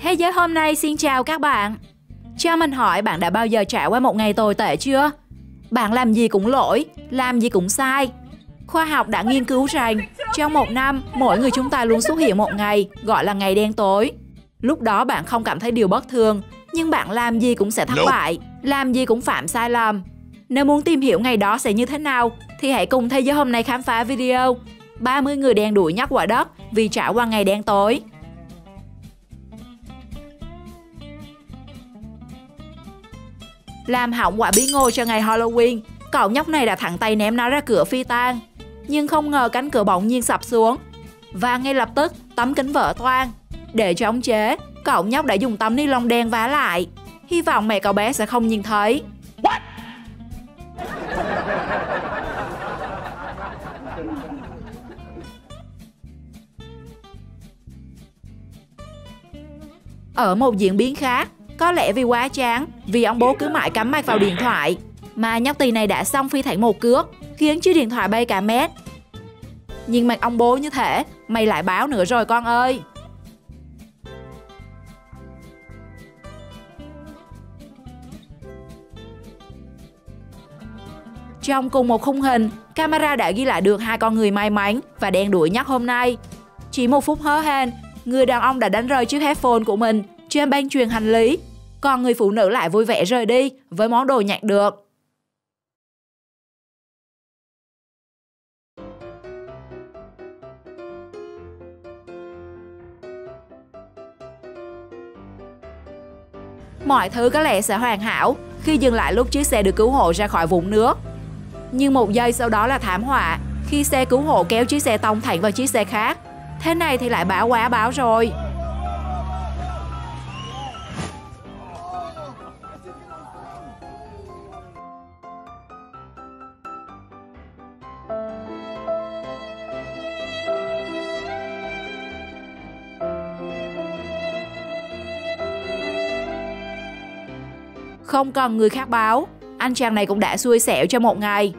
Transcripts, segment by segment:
Thế giới hôm nay xin chào các bạn. Cho mình hỏi bạn đã bao giờ trải qua một ngày tồi tệ chưa? Bạn làm gì cũng lỗi, làm gì cũng sai. Khoa học đã nghiên cứu rằng trong một năm, mỗi người chúng ta luôn xuất hiện một ngày gọi là ngày đen tối. Lúc đó bạn không cảm thấy điều bất thường, nhưng bạn làm gì cũng sẽ thất bại, làm gì cũng phạm sai lầm. Nếu muốn tìm hiểu ngày đó sẽ như thế nào, thì hãy cùng Thế giới hôm nay khám phá video 30 người đen đuổi nhắc quả đất vì trải qua ngày đen tối. Làm hỏng quả bí ngô cho ngày Halloween, cậu nhóc này đã thẳng tay ném nó ra cửa phi tang. Nhưng không ngờ cánh cửa bỗng nhiên sập xuống và ngay lập tức tấm kính vỡ toang. Để chống chế, cậu nhóc đã dùng tấm ni lông đen vá lại. Hy vọng mẹ cậu bé sẽ không nhìn thấy. Ở một diễn biến khác, có lẽ vì quá chán, vì ông bố cứ mãi cắm mặt vào điện thoại, mà nhóc tỳ này đã xong phi thẳng một cước, khiến chiếc điện thoại bay cả mét. Nhìn mặt ông bố như thế, mày lại báo nữa rồi con ơi. Trong cùng một khung hình, camera đã ghi lại được hai con người may mắn và đen đuổi nhắc hôm nay. Chỉ một phút hớ hênh, người đàn ông đã đánh rơi chiếc headphone của mình trên băng chuyền hành lý, còn người phụ nữ lại vui vẻ rời đi với món đồ nhặt được. Mọi thứ có lẽ sẽ hoàn hảo khi dừng lại lúc chiếc xe được cứu hộ ra khỏi vũng nước. Nhưng một giây sau đó là thảm họa khi xe cứu hộ kéo chiếc xe tông thẳng vào chiếc xe khác. Thế này thì lại bão quá báo rồi. Không cần người khác báo, anh chàng này cũng đã xui xẻo cho một ngày.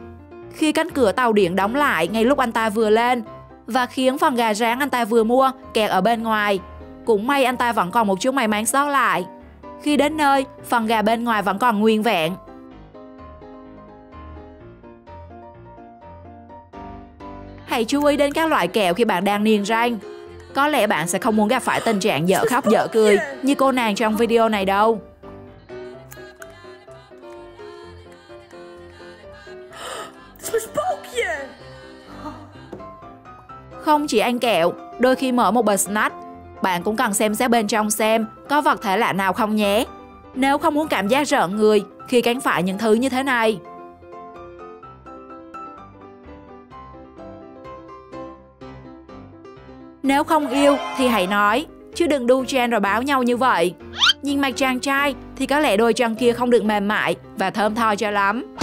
Khi cánh cửa tàu điện đóng lại ngay lúc anh ta vừa lên và khiến phần gà rán anh ta vừa mua kẹt ở bên ngoài. Cũng may anh ta vẫn còn một chút may mắn sót lại. Khi đến nơi, phần gà bên ngoài vẫn còn nguyên vẹn. Hãy chú ý đến các loại kẹo khi bạn đang niềng răng. Có lẽ bạn sẽ không muốn gặp phải tình trạng dở khóc dở cười như cô nàng trong video này đâu. Không chỉ ăn kẹo, đôi khi mở một bịch snack, bạn cũng cần xem xét bên trong xem có vật thể lạ nào không nhé. Nếu không muốn cảm giác rợn người khi cắn phải những thứ như thế này. Nếu không yêu thì hãy nói, chứ đừng đu trend rồi báo nhau như vậy. Nhìn mặt chàng trai thì có lẽ đôi chân kia không được mềm mại và thơm tho cho lắm.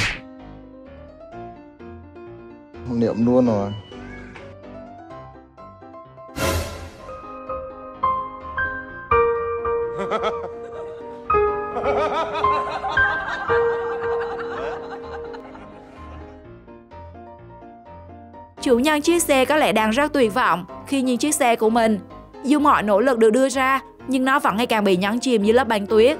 Niệm luôn rồi. Chủ nhân chiếc xe có lẽ đang rất tuyệt vọng khi nhìn chiếc xe của mình. Dù mọi nỗ lực được đưa ra, nhưng nó vẫn ngày càng bị nhấn chìm dưới lớp băng tuyết.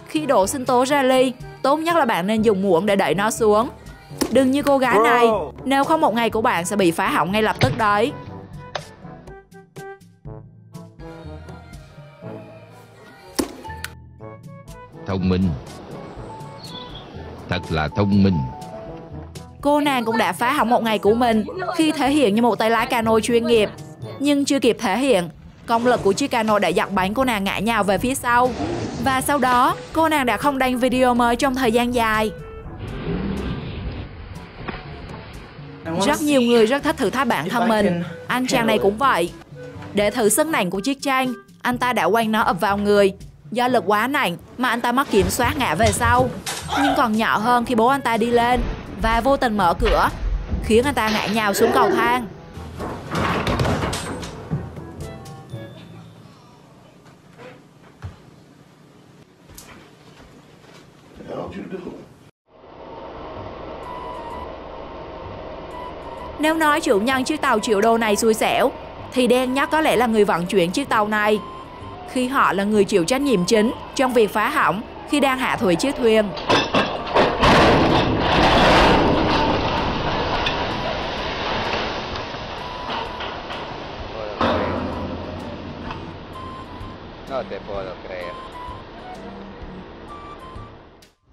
Khi đổ sinh tố ra ly, tốt nhất là bạn nên dùng muỗng để đẩy nó xuống. Đừng như cô gái này, nếu không một ngày của bạn sẽ bị phá hỏng ngay lập tức đấy. Thông minh. Thật là thông minh. Cô nàng cũng đã phá hỏng một ngày của mình khi thể hiện như một tay lái cano chuyên nghiệp. Nhưng chưa kịp thể hiện, công lực của chiếc cano đã giật bánh cô nàng ngã nhào về phía sau. Và sau đó, cô nàng đã không đăng video mới trong thời gian dài. Rất nhiều người rất thích thử thách bản thân mình. Anh chàng này cũng vậy. Để thử sức nặng của chiếc tranh, anh ta đã quăng nó ập vào người. Do lực quá nặng mà anh ta mất kiểm soát ngã về sau. nhưng còn nhỏ hơn khi bố anh ta đi lên và vô tình mở cửa, khiến anh ta ngã nhào xuống cầu thang. Nếu nói chủ nhân chiếc tàu triệu đô này xui xẻo, thì đen nhất có lẽ là người vận chuyển chiếc tàu này, khi họ là người chịu trách nhiệm chính trong việc phá hỏng khi đang hạ thủy chiếc thuyền.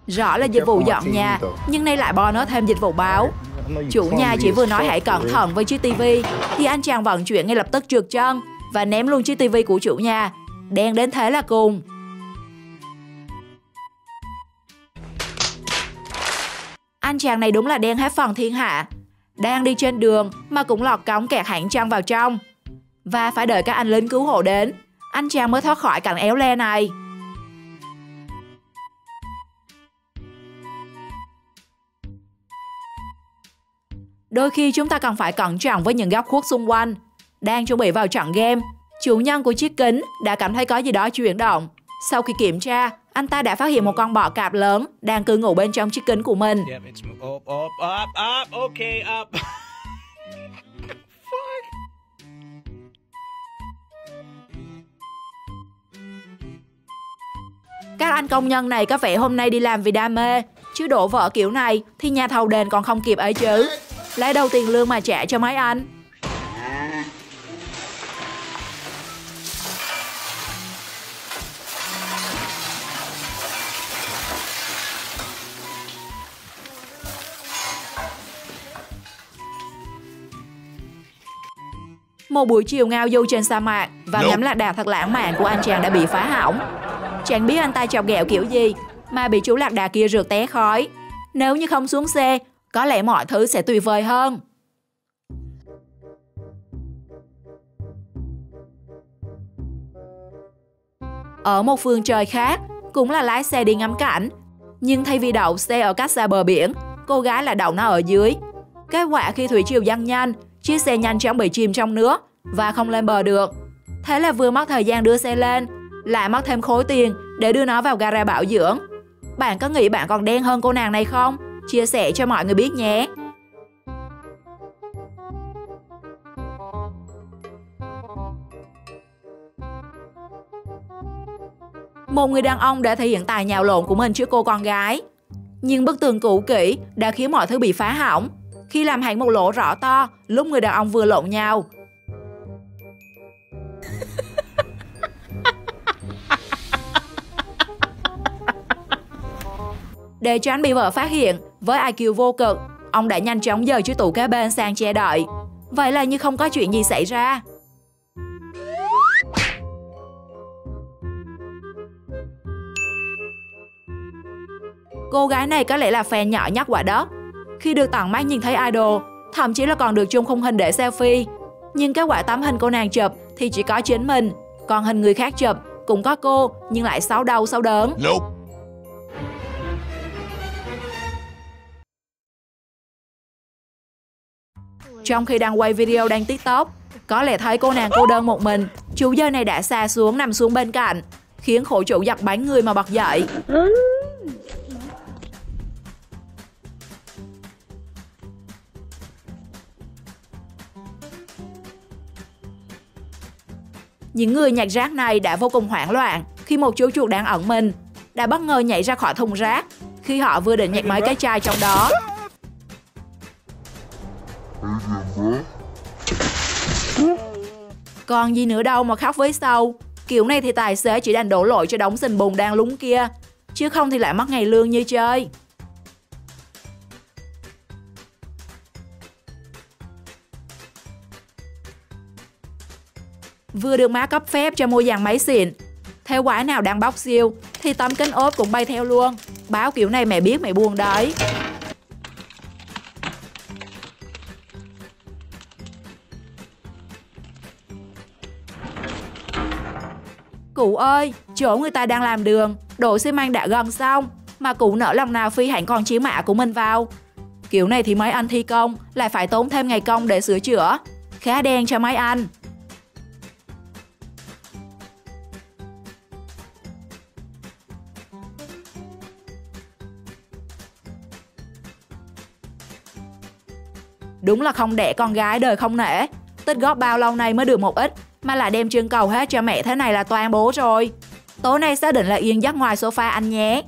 Rõ là dịch vụ dọn nhà, nhưng nay lại bo nó thêm dịch vụ báo. Chủ nhà chỉ vừa nói hãy cẩn thận với chiếc tivi thì anh chàng vận chuyển ngay lập tức trượt chân và ném luôn chiếc tivi của chủ nhà. Đen đến thế là cùng. Anh chàng này đúng là đen hết phần thiên hạ. Đang đi trên đường mà cũng lọt cống kẹt hẳn chân vào trong. Và phải đợi các anh lính cứu hộ đến, anh chàng mới thoát khỏi cảnh éo le này. Đôi khi chúng ta cần phải cẩn trọng với những góc khuất xung quanh. Đang chuẩn bị vào trận game, chủ nhân của chiếc kính đã cảm thấy có gì đó chuyển động. Sau khi kiểm tra, anh ta đã phát hiện một con bọ cạp lớn đang cư ngụ bên trong chiếc kính của mình. Các anh công nhân này có vẻ hôm nay đi làm vì đam mê, chứ đổ vỡ kiểu này thì nhà thầu đền còn không kịp ấy chứ. Lấy đâu tiền lương mà trả cho mấy anh? Một buổi chiều ngao du trên sa mạc và ngắm lạc đà thật lãng mạn của anh chàng đã bị phá hỏng. Chẳng biết anh ta chọc ghẹo kiểu gì mà bị chú lạc đà kia rượt té khói. Nếu như không xuống xe, có lẽ mọi thứ sẽ tuyệt vời hơn. Ở một phương trời khác, cũng là lái xe đi ngắm cảnh, nhưng thay vì đậu xe ở cách xa bờ biển, cô gái lại đậu nó ở dưới. Kết quả khi thủy triều dâng nhanh, chiếc xe nhanh chóng bị chìm trong nước và không lên bờ được. Thế là vừa mất thời gian đưa xe lên, lại mất thêm khối tiền để đưa nó vào gara bảo dưỡng. Bạn có nghĩ bạn còn đen hơn cô nàng này không? Chia sẻ cho mọi người biết nhé. Một người đàn ông đã thể hiện tài nhào lộn của mình trước cô con gái. Nhưng bức tường cũ kỹ đã khiến mọi thứ bị phá hỏng khi làm hẳn một lỗ rõ to lúc người đàn ông vừa lộn nhau. Để tránh bị vợ phát hiện, với IQ vô cực, ông đã nhanh chóng dời chiếc tủ kế bên sang che đậy. Vậy là như không có chuyện gì xảy ra. Cô gái này có lẽ là fan nhỏ nhất quả đất. Khi được tận mắt nhìn thấy idol, thậm chí là còn được chung khung hình để selfie. Nhưng kết quả tấm hình cô nàng chụp thì chỉ có chính mình, còn hình người khác chụp cũng có cô nhưng lại xấu đau xấu đớn. Trong khi đang quay video đăng TikTok, có lẽ thấy cô nàng cô đơn một mình, chú dơi này đã xa xuống nằm xuống bên cạnh, khiến khổ chủ giật bánh người mà bật dậy. Những người nhặt rác này đã vô cùng hoảng loạn khi một chú chuột đang ẩn mình đã bất ngờ nhảy ra khỏi thùng rác khi họ vừa định nhặt mấy cái chai trong đó. Còn gì nữa đâu mà khóc với sâu. Kiểu này thì tài xế chỉ đành đổ lỗi cho đống sình bùn đang lúng kia, chứ không thì lại mất ngày lương như chơi. Vừa được má cấp phép cho mua dàn máy xịn, theo quái nào đang bóc siêu thì tấm kính ốp cũng bay theo luôn. Báo kiểu này mẹ biết mẹ buồn đấy. Cụ ơi, chỗ người ta đang làm đường, đổ xi măng đã gần xong, mà cụ nỡ lòng nào phi hẳn con chiến mã của mình vào. Kiểu này thì mấy anh thi công lại phải tốn thêm ngày công để sửa chữa. Khá đen cho mấy anh. Đúng là không đẻ con gái đời không nể. Tích góp bao lâu nay mới được một ít mà lại đem trưng cầu hết cho mẹ thế này là toan bố rồi. Tối nay xác định là yên giấc ngoài sofa anh nhé.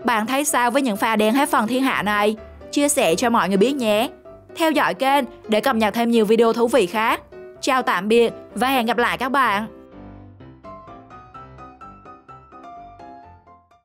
Bạn thấy sao với những pha đen hết phần thiên hạ này? Chia sẻ cho mọi người biết nhé. Theo dõi kênh để cập nhật thêm nhiều video thú vị khác. Chào tạm biệt và hẹn gặp lại các bạn.